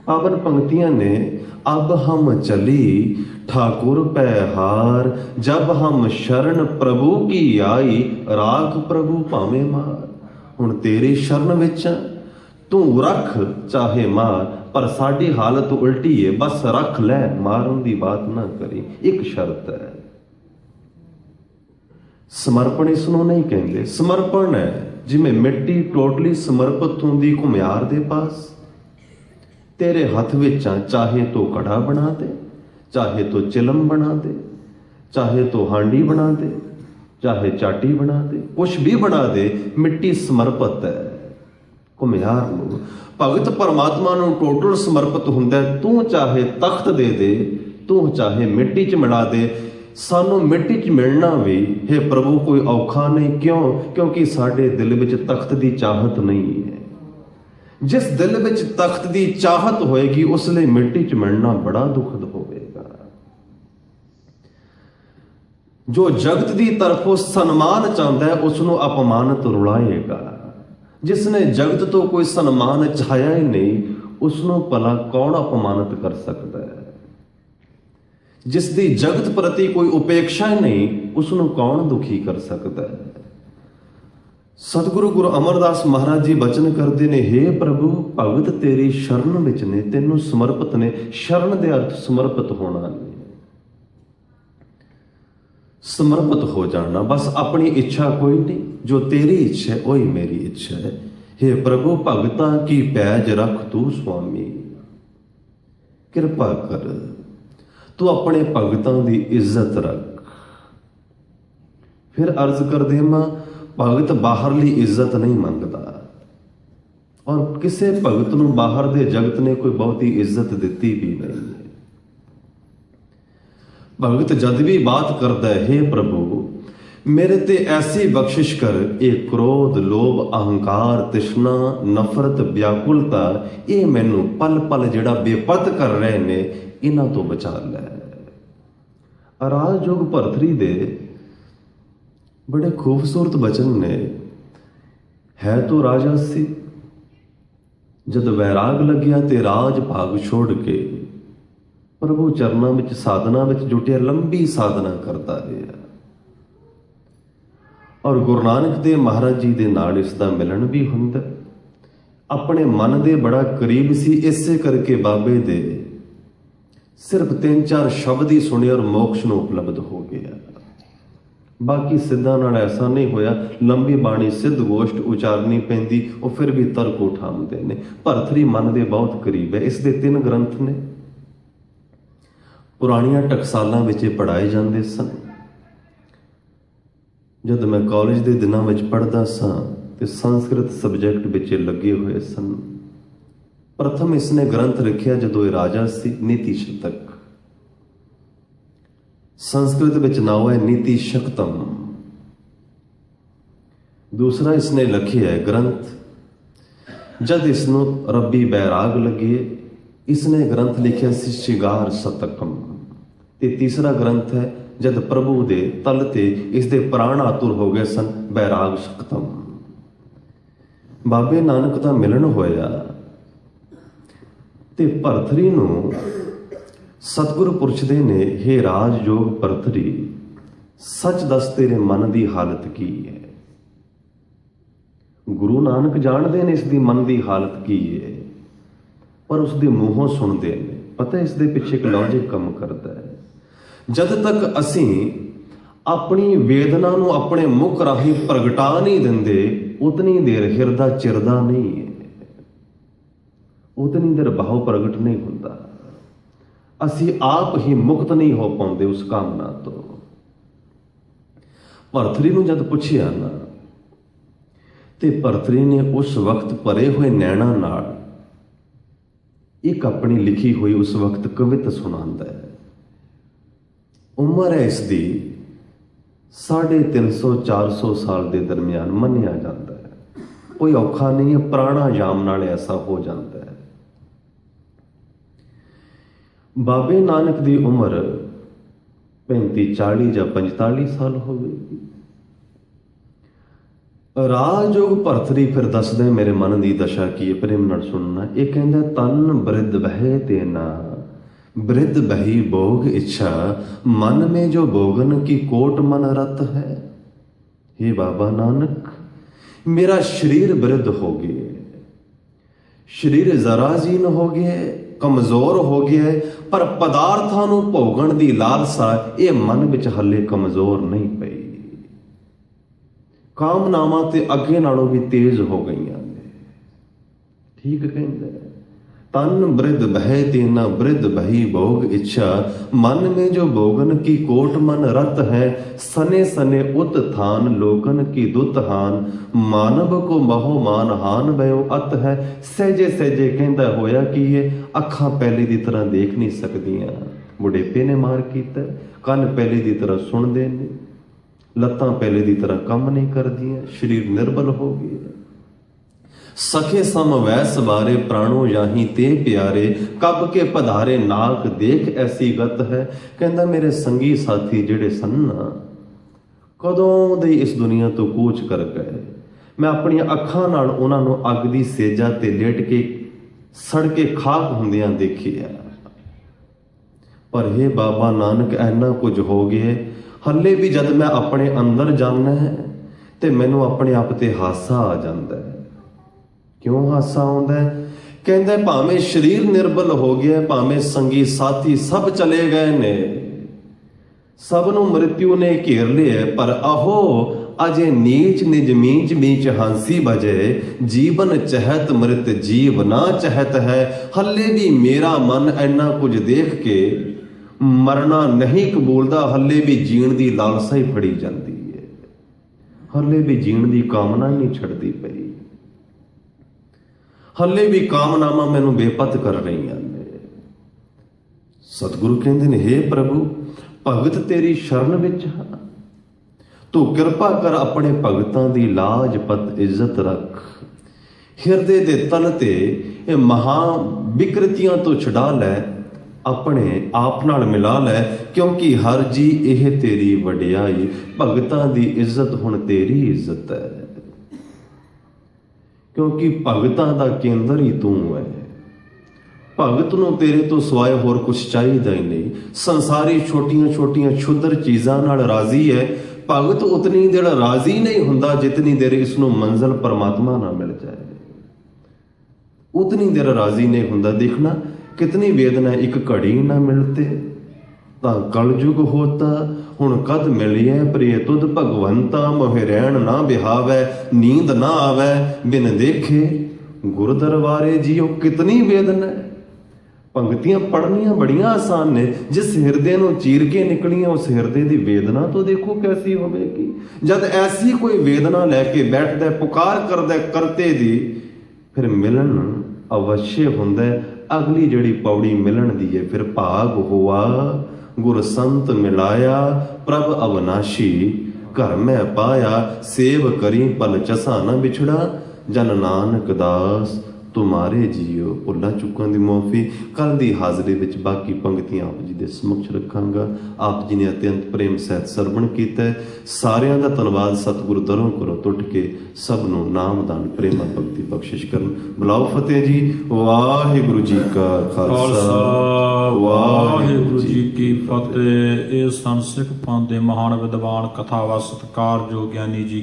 पावन पंक्तियां ने, अब हम चली ठाकुर पै हार, जब हम शरण प्रभु की आई, राख प्रभु भावे मार। हुण तेरी शरण विच तू रख चाहे मार, पर साडी हालत उल्टी है, बस रख लै, मारन की बात ना करी। एक शर्त है, समर्पण इसनों नहीं कहते। समर्पण है जिमें मिट्टी टोटली समर्पित होंदी घुमियार दे पास, तेरे हथ विच चाहे तो कड़ा बना दे, चाहे तो चिलम बना दे, चाहे तो हांडी बना दे, चाहे चाटी बना दे, कुछ भी बना दे, मिट्टी समर्पित है घुमियार नूं। भगत परमात्मा नूं टोटल समर्पित हुंदा है। तू चाहे तख्त दे दे, तू चाहे मिट्टी च मिला दे, सानू मिट्टी च मिलना भी हे प्रभु कोई औखा नहीं। क्यों? क्योंकि साडे दिल विच तख्त की चाहत नहीं है। जिस दिल विच तख्त की चाहत होएगी, उसले मिट्टी च मिलना बड़ा दुखद होवेगा। जो जगत की तरफों सन्मान चाहता है, उसनों अपमानित रुलाएगा। जिसने जगत तो कोई सन्मान चाहया ही नहीं, उसनों भला कौन अपमानित कर सकता है? जिसकी जगत प्रति कोई उपेक्षा ही नहीं, उसनों कौन दुखी कर सकता है? सतगुरु गुरु अमरदास महाराज जी बचन करते ने, हे प्रभु भगत तेरी शरण विच ने, तेनों समर्पित ने। शरण दे अर्थ समर्पित होना नहीं, समर्पित हो जाना। बस अपनी इच्छा कोई नहीं, जो तेरी इच्छा है वही मेरी इच्छा है। हे प्रभु भगतां की पैज रख तू स्वामी, कृपा कर, तू अपने भगतां की इज्जत रख। फिर अर्ज कर दे, मां भगत बाहरली इज्जत नहीं मंगता, और किसी भगत नूं बाहर दे जगत ने कोई बहुती इज्जत दिती भी नहीं है। भगत जद भी बात करता है, हे प्रभु मेरे ते ऐसी बख्शिश कर, ये क्रोध लोभ अहंकार तृष्णा नफरत व्याकुलता ये मैनू पल पल जिहड़ा बेपत कर रहे ने, इन्हां तो बचा लै। राजयोग भरतरी दे बड़े खूबसूरत बचन ने। है तो राजा सी, जद वैराग लग्या ते राज भाग छोड़ के प्रभु चरनां विच साधना विच जुटिया, लंबी साधना करता रहा। और गुरु नानक देव महाराज जी दे नाल इसका मिलन भी हुंदा। अपने मन दे बड़ा करीब सी, इसे करके बाबे दे सिर्फ 3-4 शब्द ही सुने और मोक्ष नूं उपलब्ध हो गया। बाकी सिद्धां नाल ऐसा नहीं होया, लंबी बाणी सिद्ध गोष्ठ उचारनी पैंदी, वो फिर भी तर्क उठाउंदे ने। भरतरी मन दे बहुत करीब है। इसके 3 ग्रंथ ने, पुरानियां टकसालां विच पढ़ाए जाते सन। जब मैं कॉलेज के दिनों में पढ़ता सा तो संस्कृत सबजैक्ट बच्चे लगे हुए सन। प्रथम इसने ग्रंथ लिखिया जदों राजा सी, नीति शतक। संस्कृत विच नाम है नीति शक्तम। दूसरा इसने लिखिया है ग्रंथ जद इसनों रब्बी बैराग लगे, इसने ग्रंथ लिखिया सी शिगार शतकम। ते तीसरा ग्रंथ है जद प्रभु दे तल ते इसके प्राण आतुर हो गए सन, बैराग शक्तम। बाबे नानक दा मिलन होया ते भरतरी नूं सतगुरु पुछदे ने, हे राजयोग भरतरी सच दस तेरे मन की हालत की है। गुरु नानक जानते हैं इसकी मन की हालत की है, पर उसके मूहों सुनते हैं। पता है इसके पिछे एक लॉजिक काम करता है। जद तक असी अपनी वेदना नूं अपने मुख राही प्रगटा नहीं देंदे, उतनी देर हिरदा चिरदा नहीं है, उतनी देर भाव प्रगट नहीं होता। असी आप ही मुक्त नहीं हो पाते उस कामना तो। भरतरी नूं जद पुछिया ना, ते भरतरी ने उस वक्त भरे हुए नैणा नाल एक अपनी लिखी हुई उस वक्त कविता सुनांदा है। उम्र है इसकी 350-400 साल के दरमियान मन्निया जाता है। कोई औखा नहीं है, प्राणायाम नाल ऐसा हो जाता है। बाबे नानक की उम्र 35, 40 या 45 साल हो गई। राजयोग भरतरी फिर दसदे मेरे मन की दशा की है, प्रेम नाल सुनना। ये कहंदा तन बृद्ध बहे तेना, वृद्ध बही भोग इच्छा, मन में जो भोगन की कोट मन रत है। हे बाबा नानक मेरा शरीर वृद्ध हो गए, शरीर जराजीन हो गए, कमजोर हो गया, पर पदार्थां नूं भोगण दी लालसा ये मन विच हले कमजोर नहीं पई। कामनावां ते अगे नालों भी तेज हो गई ने। ठीक कहंदा है, तन वृद्ध बहे तेना वृद्ध बही भोग इच्छा, मन में जो भोगन की कोट मन रत है। सने सने उत थान लोकन की दुत हान, मानव को महो मान हान भयो अत है। सहजे सहजे कहंदा होया कि ये अखां पहले की तरह देख नहीं सकदियां, बुढ़ेपे ने मार कीता, कन पहले की तरह सुनते नहीं, लत्तां पहले की तरह काम नहीं करदियां, शरीर निर्बल हो गया। सखे सम वैस बारे प्राणो याही ते प्यारे, कब के पधारे नाक देख ऐसी गत है। कहंदा मेरे संगी साथी जिहड़े सन ना, कदों दे इस दुनिया तो कूच कर गए। मैं अपनी अखां नाल उन्हां नूं अग दी सेजा ते लेट के सड़ के खाक हुंदियां देखिया। पर हे बाबा नानक ऐना कुछ हो गया, हले भी जद मैं अपने अंदर जाना है ते मैनू अपने आप ते हासा आ जाता है। क्यों हासा आउंदा है? कहंदा भावें शरीर निर्बल हो गया, भावें संगी साथी सब चले गए ने, सबनों मृत्यु ने घेर लिया, पर आहो अजे नीच निज मीच मीच हांसी बजे, जीवन चहत मृत जीव ना चहत है। हले भी मेरा मन ऐना कुछ देख के मरना नहीं कबूलदा, हले भी जीण दी लालसा ही फड़ी जाती है, हले भी जीण दी कामना नहीं छड़दी पई। ਹੱਲੇ ਵੀ ਕਾਮਨਾਵਾਂ ਮੈਨੂੰ ਬੇਪਤ ਕਰ ਰਹੀਆਂ ਨੇ। ਸਤਿਗੁਰੂ ਕਹਿੰਦੇ ਨੇ, ਹੇ ਪ੍ਰਭੂ, ਭਗਤ ਤੇਰੀ ਸ਼ਰਨ ਵਿੱਚ ਹਾਂ, ਤੂੰ ਕਿਰਪਾ ਕਰ ਆਪਣੇ ਭਗਤਾਂ ਦੀ ਲਾਜਪਤ ਇੱਜ਼ਤ ਰੱਖ। ਹਿਰਦੇ ਦੇ ਤਲ ਤੇ ਇਹ ਮਹਾ ਵਿਕਰਤੀਆਂ ਤੋਂ ਛੁਡਾ ਲੈ, ਆਪਣੇ ਆਪ ਨਾਲ ਮਿਲਾ ਲੈ, ਕਿਉਂਕਿ ਹਰ ਜੀ ਇਹ ਤੇਰੀ ਵਡਿਆਈ, ਭਗਤਾਂ ਦੀ ਇੱਜ਼ਤ ਹੁਣ ਤੇਰੀ ਇੱਜ਼ਤ ਹੈ, ਕਿਉਂਕਿ ਭਗਤਾਂ ਦਾ ਕੇਂਦਰ ਹੀ ਤੂੰ ਹੈ। ਭਗਤ ਨੂੰ ਤੇਰੇ ਤੋਂ ਸਿਵਾਏ ਹੋਰ ਕੁਝ ਚਾਹੀਦਾ ਹੀ ਨਹੀਂ। ਸੰਸਾਰੀ ਛੋਟੀਆਂ ਛੋਟੀਆਂ ਛੁੱਦਰ ਚੀਜ਼ਾਂ ਨਾਲ ਰਾਜ਼ੀ ਹੈ। ਭਗਤ ਉਤਨੀ ਦੇਰ ਰਾਜ਼ੀ ਨਹੀਂ ਹੁੰਦਾ ਜਿਤਨੀ ਦੇਰ ਇਸ ਨੂੰ ਮੰਜ਼ਲ ਪਰਮਾਤਮਾ ਨਾਲ ਮਿਲ ਜਾਏ, ਉਤਨੀ ਦੇਰ ਰਾਜ਼ੀ ਨਹੀਂ ਹੁੰਦਾ। ਦੇਖਣਾ ਕਿਤਨੀ ਵੇਦਨਾ, ਇੱਕ ਘੜੀ ਨਾ ਮਿਲਤੇ ਤਾਂ ਕਲਯੁਗ ਹੋਤਾ, ਹੁਣ ਕਦ ਮਿਲਿਐ ਪ੍ਰਿਯ ਤੁਧ ਭਗਵੰਤਾ, ਮੋਹਿ ਰਹਿਣ ਨਾ ਬਿਹਾਵੈ, ਨੀਂਦ ਨਾ ਆਵੈ ਬਿਨ ਦੇਖੇ ਗੁਰ ਦਰਬਾਰੇ ਜੀਓ। ਕਿਤਨੀ ਵੇਦਨਾ ਹੈ। ਪੰਕਤੀਆਂ ਪੜ੍ਹਨੀਆਂ ਬੜੀਆਂ ਆਸਾਨ ਨੇ, ਜਿਸ ਹਿਰਦੇ ਨੂੰ ਚੀਰ ਕੇ ਨਿਕਲੀਆਂ ਉਸ ਹਿਰਦੇ ਦੀ ਵੇਦਨਾ ਤੋਂ ਦੇਖੋ ਕੈਸੀ ਹੋਵੇਗੀ। ਜਦ ਐਸੀ ਕੋਈ ਵੇਦਨਾ ਲੈ ਕੇ ਬੈਠਦਾ, ਪੁਕਾਰ ਕਰਦਾ ਕਰਤੇ ਦੀ, ਫਿਰ ਮਿਲਣ ਅਵਸ਼ਯ ਹੁੰਦਾ। ਅਗਲੀ ਜਿਹੜੀ ਪੌੜੀ ਮਿਲਣ ਦੀ ਹੈ, ਫਿਰ ਭਾਗ ਹੋਆ ਗੁਰ ਸੰਤ ਮਿਲਾਇਆ, ਪ੍ਰਭ ਅਵਨਾਸ਼ੀ ਘਰ ਮੈਂ ਪਾਇਆ, ਸੇਵ ਕਰੀ ਪਲ ਚਸਾ ਨਾ ਵਿਛੜਾ, ਜਨ ਨਾਨਕ ਦਾਸ ਤੁਮਾਰੇ ਜੀਓ। ਭੁੱਲਾਂ ਚੁੱਕਾਂ ਦੀ ਮੁਆਫੀ। ਕੱਲ ਦੀ ਹਾਜ਼ਰੀ ਵਿੱਚ ਬਾਕੀ ਪੰਕਤੀਆਂ ਆਪ ਜੀ ਦੇ ਸਮੁਖ ਰੱਖਾਂਗਾ। ਆਪ ਜੀ ਨੇ ਅਤਿਅੰਤ ਪ੍ਰੇਮ ਸਹਿਤ ਸਰਵਣ ਕੀਤਾ। ਸਾਰਿਆਂ ਦਾ ਧੰਨਵਾਦ। ਸਤਿਗੁਰੂ ਦਰੋਂ ਕਰੋ ਟੁੱਟ ਕੇ ਸਭ ਨੂੰ ਨਾਮਦਾਨ ਪ੍ਰੇਮਾ ਭਗਤੀ ਬਖਸ਼ਿਸ਼ ਕਰਨ। ਬੁਲਾਓ ਫਤਿਹ ਜੀ। ਵਾਹਿਗੁਰੂ ਜੀ ਕਾ ਖਾਲਸਾ, ਵਾਹਿਗੁਰੂ ਜੀ ਕੀ ਫਤਿਹ। ਇਹ ਸੰਤ ਸਿੱਖ ਪੰਥ ਦੇ ਮਹਾਨ ਵਿਦਵਾਨ, ਕਥਾਵਾ ਸਤਿਕਾਰਯੋਗ ਗਿਆਨੀ ਜੀ